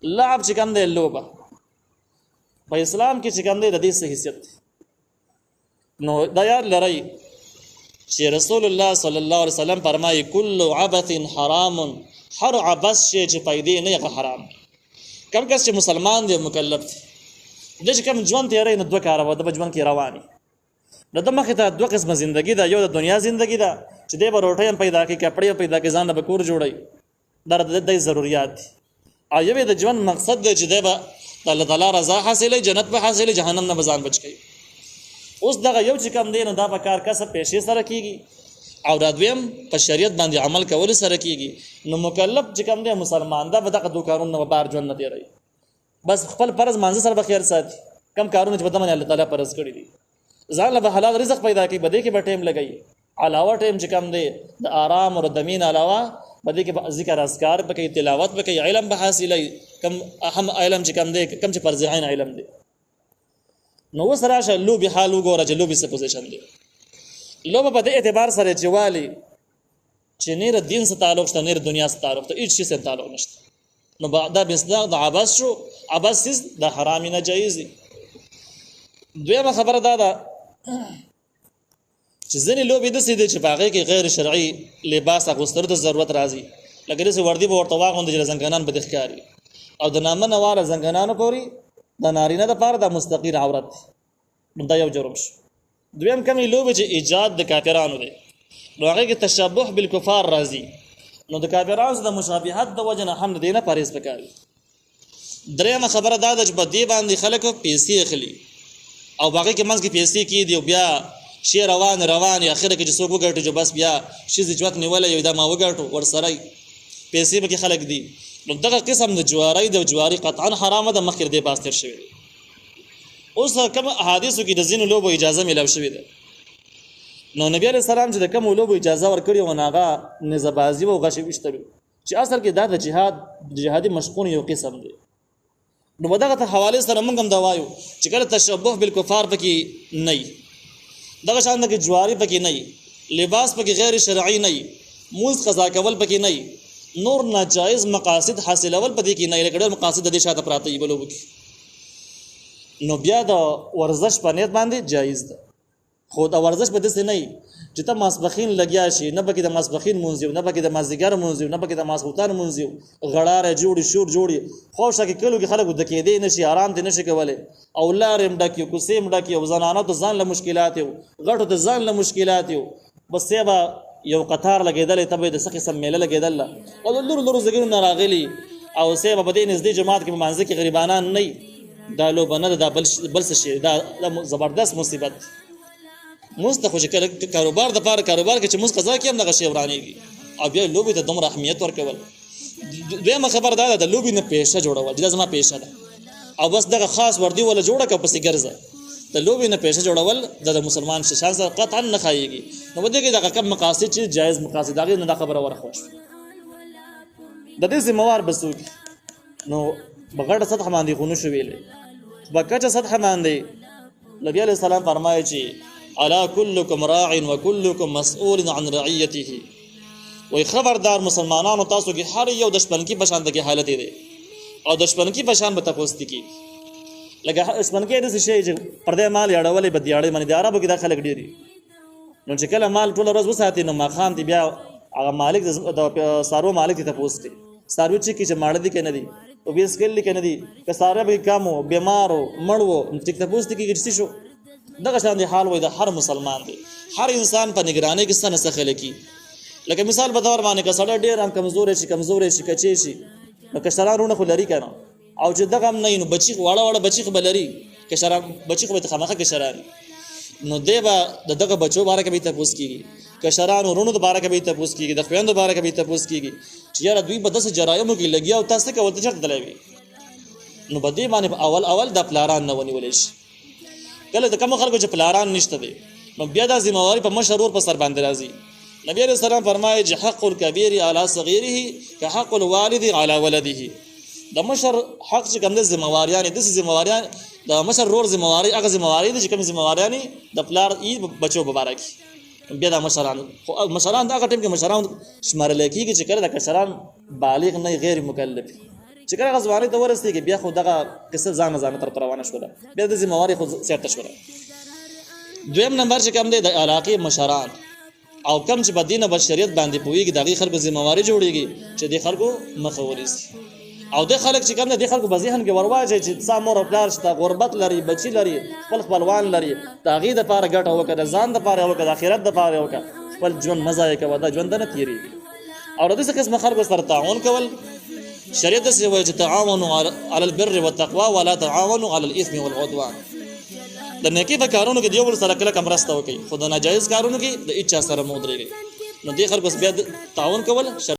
لعب چې کوم دی لوبه په اسلام کې چې کوم دی د دې څه حیثیت دی. نو دا یاد لرئ چې رسول الله صلی الله علیه وسلم فرمایي کل عبث حرام، هر عبث شی چې پیدا نه هغه حرام. کوم کس چې مسلمان دی مکلف دی د چې کوم ژوند تیری نه دوه کاره د ژوند کې رواني د د مخې ته دوه قسمه زندگی ده. یو د دنیا زندگی ده چې دی به روټۍ هم پیدا کړي، کپړې پیدا کړي، ځان به کور جوړوي، دا د ضرورت دي. او یو د ژوند مقصد دی چې دی به د الله تعالی رضا حاصلې، جنت به حاصلې، جهنم نه به ځان بچ کړي. اوس دغه یو چې کوم دی نو دا به کار کسب پیسې سره کیږي او دا دویم په شریعت باندې عمل کول سره کیږي. نو مکلف چې کوم دی مسلمان دا به دغه دوه کارونه نه بار ژوند نه تیروي. بس خپل فرض مانځه سره به خیر ساتي، کم کارونه چې په دمن الله تعالی فرض کړی دي، ځان له حلال رزق پیدا کړي، بده کې به ټیم لګي. علاوه ټیم چې کوم دی د آرام او د مین علاوه بده کې ذکر اذکار به کوي، تلاوت به کوي، علم به حاصلای، کم اهم علم چې کوم دی کم چې فرض عین علم دی. نو وسره شه لوبي حال وګوره چې لوبي څه پوزیشن دی. لوبه په دې اعتبار سره چې والی چې نه دین سره تعلق شته نه دنیا سره تعلق ته هیڅ شي سره تعلق نشته. نو دا بسدا د عباس شو، عباس د حرام نه جایز دي. دویمه خبره دا ده چې ځینې لوبې داسې دي چې په هغې کې غیر شرعي لباس اغوستلو ته ضرورت راځي، لکه داسې وردي به ورته واغوندي چې زنګنان به دې ښکاري، او د نامنه واره زنګنانو پورې د نارینه دپاره د مستقیر عورت دی. نو دا یو جرم شو. دویم کمې لوبې چې ایجاد د کافرانو دی، نو هغې کې تشبح بالکفار راځي، نو د کافرانو د مشابهت د وجه نه هم د دې نه پرهیز پکار دی. درېیمه خبره دا ده چې په دې باندې خلک پیسې اخلي او باقي کې منځ کې پیسې کېدي او بیا شی روان اخر کې چې څوک وګټي چې بس بیا شي ځوت نیولې یو دا ما وګټو ورسره پیسې به کې خلک دي. نو دغه قسم د جواری قطعا حرامه ده، مخکې دې باستر شوی. اوس کوم احادیثو کې د ځینو لوبو اجازه ملو شوې ده. نو نبی عليه السلام چې د کوم لوبو اجازه ورکړي و ناغه نزبازي او غشي وشتلو چې اصل کې دا د جهادي مشقون یو قسم دی. نو دغه حواله سره موږ هم دا وایو چې کله تشبح بالکفار پکې نه وي، دغه شان د جواری پکې نه وي، لباس پکې غیر شرعي نه وي، موز قضا کول پکې نه وي، نور ناجائز مقاصد حاصلول پدې کې نه لکه ډېر مقاصد د دې شاته پراته وي بلوب کې. نو بیا د ورزش په نیت باندې جایز ده، خو د ورزش په دې نه وي چې ته ماسپخین لګیا شي، نه پکې د ماسپخین مونځیو، نه پکې د مازدیګر مونځیو، نه پکې د ماسخوتان مونځیو، غړاره جوړي شور جوړي خوښه کې کلو کې خلک د کېدې نشي، آرام دې نشي کولای، او لارم ډکیو کوسیم ډکیو، زنانو ته ځان له مشکلات یو، غټو ته ځان له مشکلات یو، بس سبا یو قطار لګیدل ته به د سخی سم میله لګیدل او لور زګینو نه راغلي او سبا په دې نږدې جماعت کې مانځي کې غریبانان نه دا لو بنه دا بل څه شي، دا زبردست مصیبت. مستخوش کاروبار د پاره کاروبار کې چې مس قضا کې هم دغه شی ورانېږي او بیا لوبي ته دومره اهمیت ورکول. دویمه خبر دا ده د لوبي نه پیشه جوړول، دا زما پیشه ده او بس دغه خاص وردی ولا جوړه که پسې ګرځه، د لوبي نه پیشه جوړول د مسلمان شان سره قطعا نه خایيږي. نو بده کې دغه کم مقاصد چې جایز مقاصد هغه نه خبره ورخوښ د دې زموار بسوي. نو بغړ سطح باندې خونو شو ویلې بکچه سطح باندې نبی عليه السلام فرمایي چې الا كلكم راع وكلكم مسؤول عن رعيته. وای خبردار مسلمانانو تاسو کې هر یو د شپنکی بشان دغه حالت دی او د شپنکی بشان به تاسو کې لکه شپنکی د شي چې پردې مال یړولې بدیاړې باندې د عربو کې داخله کړي. نو چې کله مال ټول ورځ وساتي نو ماخام دی بیا هغه مالک د سارو مالک ته تاسو کې سارو چې ماړه دي کنه دي او بیس کلی کنه دي که ساره به کامو بیمارو مړو چې تاسو کې چې شو دغه شان دی حال وای د هر مسلمان دی. هر انسان په نگرانی کې څه نسخه لکی، لکه مثال په تور باندې کسړه ډیر هم کمزورې شي کچې شي نو کشرانونه خو لري کنه او چې دغه نه نو بچی واړه بچی خو بلري کشران بچی خو به خامخه کشران نو دیبا دغه بچو باره کې به تاسو کیږي، کشران ورونو د باره کې به تاسو کیږي، د خويندو باره کې به تاسو کیږي چې یاره دوی په داسې جرایمو کې لګیا او تاسو کې ورته چرته دلوي. نو بده باندې اول د پلاران نه ونیول شي. کله د کوم خلکو چې پلاران نشته دي نو بیا د ذمہواری په مشرور په سر باندې راځي. نبی عليه السلام فرمایي چې حق الكبير على صغيره كحق الوالد على ولده. د مشر حق چې کوم د ذمہواریان د ذمہواریان د مشر رور ذمہواری هغه ذمہواری دي چې کوم ذمہواریان د پلار ای بچو مبارک بیا د مشران دا هغه ټیم کې مشران شمارل کېږي چې کله د کشران بالغ نه غیر مکلف چې کله غزوانی ته ورسېږي بیا خو دغه قصه ځان تر روانه شوله بیا د ذمہواری خو سیاته شوله. دویم نمبر چې کوم دی د علاقې مشران او کم چې بدینه بشریت باندې پوېږي دغه خلکو ذمہواری جوړیږي چې د خلکو مخه ورسي او د خلک چې کوم د خلکو بځهن کې ورواځي چې سامور او پلار شته غربت لري بچی لري خپل خپلوان لري تاغید لپاره ګټه وکړه ځان لپاره وکړه آخرت لپاره وکړه خپل ژوند مزه یې کوي دا ژوند نه تیری او د څه قسم خلکو سره تعاون کول شریعت سي وایي چې تعاونوا علی البر والتقوى ولا تعاونوا علی الاثم والعدوان. د نیکی په کارونو کې دیو بل سره کله کمرسته وکي خو د ناجایز کارونو کې د اچا سره مودريږي نو دې خلکو بیا تعاون کول